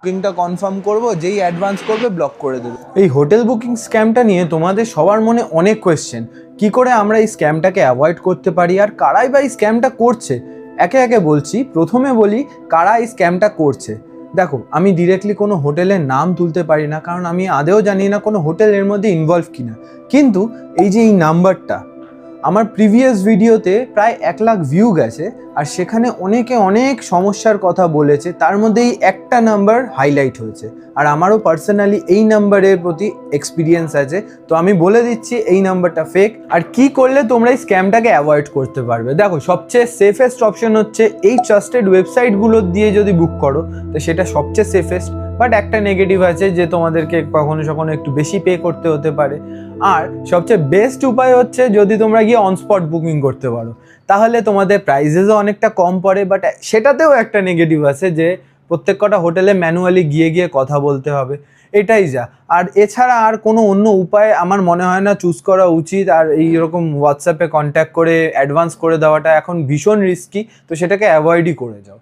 বুকিংটা কনফার্ম করব, যেই অ্যাডভান্স করবে ব্লক করে দেবে। এই হোটেল বুকিং স্ক্যামটা নিয়ে তোমাদের সবার মনে অনেক কোয়েশ্চেন। কি করে আমরা এই স্ক্যামটাকে অ্যাভয়েড করতে পারি, আর কারাই বা এই স্ক্যামটা করছে? একে একে বলছি। প্রথমে বলি কারা এই স্ক্যামটা করছে। দেখো, আমি ডিরেক্টলি কোনো হোটেলের নাম তুলতে পারি না, কারণ আমি আদেও জানি না কোনো হোটেল এর মধ্যে ইনভলভ কিনা। কিন্তু এই যে এই নাম্বারটা, আমার প্রিভিয়াস ভিডিওতে প্রায় 1 লাখ ভিউ গেছে, আর সেখানে অনেকে অনেক সমস্যার কথা বলেছে, তার মধ্যে এই একটা নাম্বার হাইলাইট হয়েছে। আর আমারও পার্সোনালি এই নাম্বারের প্রতি এক্সপিরিয়েন্স আছে, তো আমি বলে দিচ্ছি এই নাম্বারটা ফেক। আর কি করলে তোমরা এই স্ক্যামটাকে অ্যাভয়েড করতে পারবে? দেখো, সবচেয়ে সেফেস্ট অপশন হচ্ছে এই ট্রাস্টেড ওয়েবসাইটগুলো দিয়ে যদি বুক করো, তো সেটা সবচেয়ে সেফেস্ট। বাট একটা নেগেটিভ আছে যে তোমাদেরকে কখনো কখনো একটু বেশি পে করতে হতে পারে। আর সবচেয়ে বেস্ট উপায় হচ্ছে যদি তোমরা গিয়ে অন স্পট বুকিং করতে পারো, তাহলে তোমাদের প্রাইসেসও অনেকটা কম পড়ে। বাট সেটাতেও একটা নেগেটিভ আছে যে প্রত্যেক কটা হোটেলে ম্যানুয়ালি গিয়ে গিয়ে কথা বলতে হবে। এটাই যা। আর এছাড়া আর কোনো অন্য উপায় আমার মনে হয় না চুজ করা উচিত। আর এইরকম হোয়াটসঅ্যাপে কন্ট্যাক্ট করে অ্যাডভান্স করে দেওয়াটা এখন ভীষণ রিস্কি, তো সেটাকে অ্যাভয়েডই করে যাও।